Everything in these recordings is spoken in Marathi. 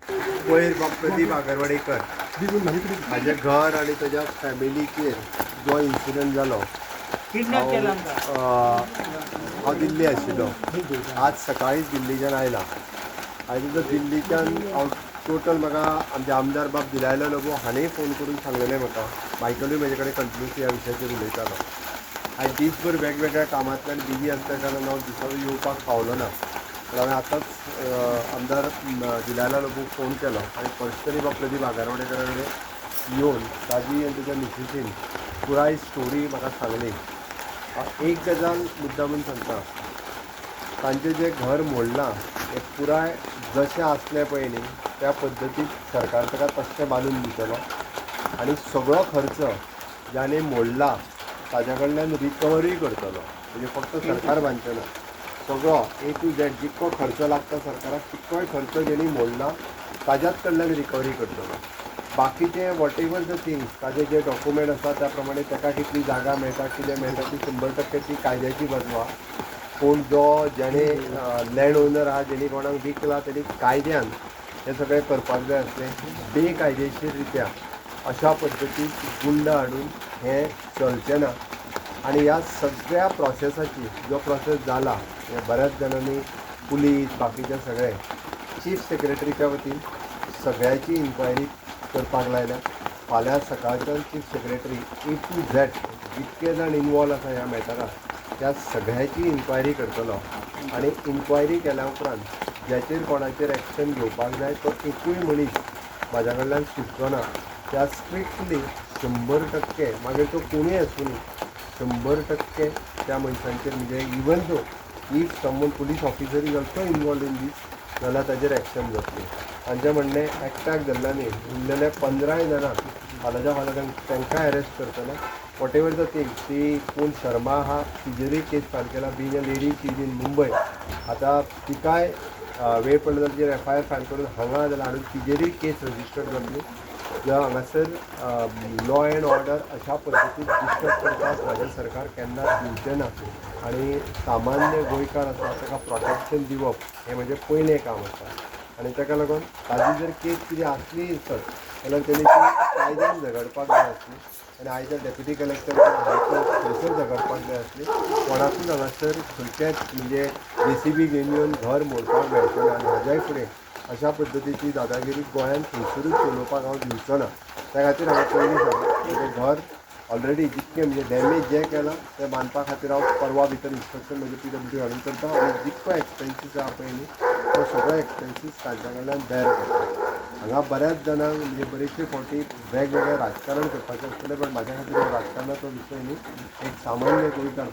वयर प्रदीप आगरवाडेकर हाजें घर आनी ताज्या फॅमिलीचेर जो इन्सिडंट जालो हांव दिल्ली आशिल्लो. आज सकाळींच दिल्लीच्यान आयला. आयज जर दिल्लीच्यान हांव टोटल म्हाका आमचे आमदार बाब दिलायलो लोगो हाणेंय फोन करून सांगलेलें म्हाका मायकलूय म्हजे कडेन कंटिन्युअसली ह्या विशयाचेर उलयतालो. आयज दिसभर वेगवेगळ्या कामांतल्यान बिजी आसल्या कारणान हांव दिसाळो येवपाक पावलो ना. तर हांवें आतांच आमदार दिलायला लोगूक फोन केलो आनी पर्सनली बाब प्रदीप आगरवाडेकरा कडेन येवन ताजी आनी ताच्या मिसेसीन पुराय स्टोरी म्हाका सांगली. एक गजाल मुद्दामून सांगता, तांचें जें घर मोडलां हें पुराय जशें आसलें पळय न्ही त्या पद्दतीन सरकार ताका तशें बांदून दितलो आनी सगळो खर्च ज्याने मोडला ताज्या कडल्यान रिकवरी करतलो. म्हणजे फक्त सरकार बांदचें ना, सगळो ए टू झेड जितको खर्च लागता सरकाराक तितकोय खर्च जेणी मोडला ताज्याच कडल्यान रिकवरी करतलो. बाकीचे वॉट एवर द थिंग्स ताजे जे डॉक्युमेंट आसा त्या प्रमाणे ताका कितली जागा मेळटा कितें मेळटा ती 100% ती कायद्याची बजवा. पूण जो जेणे लँड ओनर आहा जेणी कोणाक विकला तेणी कायद्यान हें सगळें करपाक जाय आसलें. बेकायदेशीर रित्या अशा पद्दतीन गुंड हाडून हें चलचें ना. आनी ह्या सगळ्या प्रोसेसाची जो प्रोसेस जाला हे बऱ्याच जाणांनी पुलीस बाकीचे सगळे चीफ सेक्रेटरीच्या वतीन सगळ्याची इन्क्वायरी करपाक लायल्या. फाल्यां सकाळच्यान chief secretary A to Z जितके जाण इनवॉल्व आसा ह्या मॅटराक त्या सगळ्याची इन्क्वायरी करतलो. आनी इन्क्वायरी केल्या उपरांत ज्याचेर कोणाचेर एक्शन घेवपाक जाय तो एकूय मनीस म्हाज्या कडल्यान सुटचो ना. त्या स्ट्रिक्टली 100% मागीर तो कोणूय आसूं न्ही 100% त्या मनशांचेर म्हणजे even though if someone police officer is also involve in this जाल्यार ताचेर एक्शन जातली. तांचें म्हणणें एकट्याक धरला न्ही उरलेले 15 जाणां फाल्यां फाल्यां तांकांय अरेस्ट करतले. वॉट एवर द थिंग ती कोण शर्मा आहा तिजेरूय केस फायल केला been a lady she is in Mumbai. आतां तिकाय वेळ पडलो जाल्यार तिजेर FIR फायल करून हांगा जाल्यार हाडून तिजेरूय केस रजिस्टर जातली. ज्या हांगासर लॉ एंड ऑर्डर अशा पद्दतीन डिस्टर्ब करपाक म्हाजें सरकार केन्नाच दिवचें ना. आनी सामान्य गोंयकार आसा ताका प्रोटेक्शन दिवप हें म्हजें पयलें काम आसा. आनी ताका लागून ताजी जर केस कितें आसली सर जाल्यार तेणी ती कायद्यान झगडपाक जाय आसली. आनी आयच्या डेप्युटी कलेक्टर हायकोर्ट थंयसर झगडपाक जाय आसली. कोणाकूच हांगासर खंयचेच म्हणजे JCB घेवन येवन घर मोडपाक मेळचें ना. आनी हाज्याय फुडें अशा पद्दतीची दादागिरी गोंयांत खंयसरूच चलोवपाक हांव दिवचो ना. त्या खातीर हांवें पयलीं सांगलें म्हजें घर ऑलरेडी जितकें म्हणजे डॅमेज जें केलां तें बांदपा खातीर हांव परवा भितर इन्स्ट्रक्शन म्हजे PWD हाडून करता. आनी जितको एक्सपेन्सीस आहा पळय न्ही तो सगळो एक्सपेन्सीस तांच्या कडल्यान बेर करता. हांगा बऱ्याच जाणांक म्हणजे बरेचशे फावटी वेगवेगळें राजकारण करपाचें आसतलें पण म्हाज्या खातीर राजकारणाचो विशय न्ही. एक सामान्य गोंयकार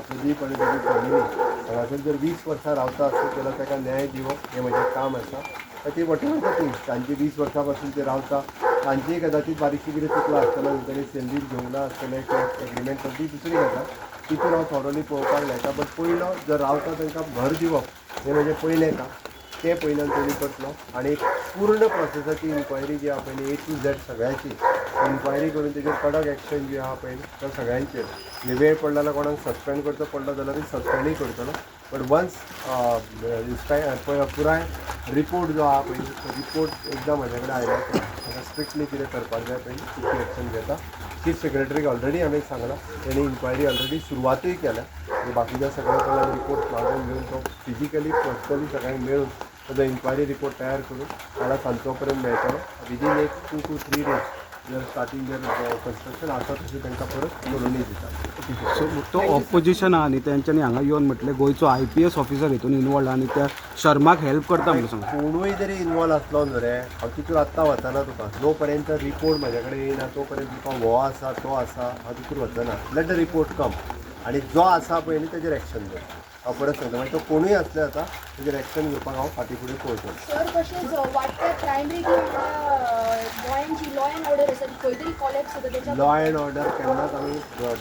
प्रदीप आनी ताजी फॅमिली हांगासर जर 20 वर्सां रावता आसत जाल्यार ताका न्याय दिवप हें म्हजें काम आसा. ती वॉटेवर द थिंग्स तांची 20 वर्सां पासून ते रावता तांचीय कदाचित बारीकशी कितें चुकलां आसतलें तेणी सेलरीज घेवना आसतलें किंवा एग्रीमेंट करता ती दुसरी गजाल तितून हांव थोडोली पळोवपाक लायता. बट पयलो जर रावता तांकां घर दिवप हें म्हजें पयलें काम. तें पयल्यान तेणी करतलो. आनी पूर्ण प्रोसेसाची इन्क्वायरी जी आहा पळय न्ही A to Z सगळ्याची इन्क्वायरी करून तेजेर कडक एक्शन जी आहा पळय त्या सगळ्यांचेर म्हणजे वेळ पडला जाल्यार कोणाक सस्पेंड करचो पडलो जाल्यार सस्पेंडूय करतलो. बट वन्स पुराय रिपोर्ट जो आहा पळय तो रिपोर्ट एकदां म्हाजे कडेन आयल्या ताका स्ट्रिक्टली कितें करपाक जाय पळय तितली एक्शन घेता. चीफ सेक्रेटरीक ऑलरेडी हांवें सांगलां तेणी इन्क्वायरी ऑलरेडी सुरवातूय केल्या. बाकीच्या सगळ्या कडल्यान रिपोर्ट मागून घेवन तो फिजिकली पर्सनली सगळ्यांक मेळून ताजो इन्क्वायरी रिपोर्ट तयार करून फाल्यां सांजचो पर्यंत मेळटलो. विदीन एक 2 to 3 days जर स्टार्टींग जर कन्स्ट्रक्शन आसा तशें तांकां परत कळोवनी दिता. सो तो ऑपोजिशन आहा न्ही तेंच्यांनी हांगा येवन म्हटलें गोंयचो IPS ऑफिसर हितून इनवॉल्ड आहा आनी त्या शर्माक हेल्प करता म्हणून सांगता. कोणूय जरी इनवॉल्व आसलो न्हू रे हांव तितूर आत्तां वचना तुका. जो पर्यंत रिपोर्ट म्हाजे कडेन येयना तो पर्यंत तुका हो आसा तो आसा हांव तितूर वचना. लेट द रिपोर्ट कम आनी जो आसा पळय न्ही तेजेर एक्शन घेवं. हांव परत सांगता मागीर तो कोणूय आसले जाता तेजेर एक्शन घेवपाक हांव फाटीं फुडें पळोवचो. सर तशेंच वाडट्या क्रायम रेटी गोंयांची लॉ एंड ऑर्डर आसा ती खंय तरी कॉलेप्स जाता त्याच्या लॉ एंड ऑर्डर केन्नाच आमी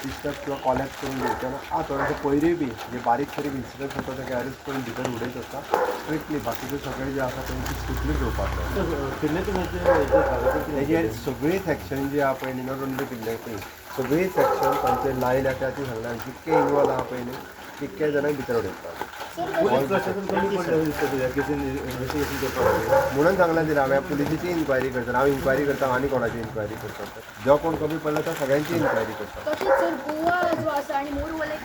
डिस्टर्ब किंवा कॉलेक्ट करून घेवचे ना. थोडेशे पयलीं बी जे बारीक सारीक इन्सिडंट जाता ताका अरेस्ट करून भितर उडयत आसता. स्ट्रिक्टली बाकीचे सगळे जे आसा तेंची स्ट्रिक्टली घेवपाक जाय. हेजेर सगळीच एक्शन जी आहा पळय न्ही नॉट ओन्ली किडनॅपिंग सगळीच एक्शन तांचे लायल्या त्या ती सांगल्यार जितके इनवॉल्व आहा पळय न्ही तितके जाणांक भितर उडयता. म्हणून सांगला दिला हांवें पुलिसीची इन्क्वायरी करता, हांव इन्क्वायरी करता आनी कोणाची इन्क्वायरी करता, जो कोण कमी पडला तो सगळ्यांची इन्क्वायरी करता. तशेंच सर गोवा जो आसा आनी मोर लायक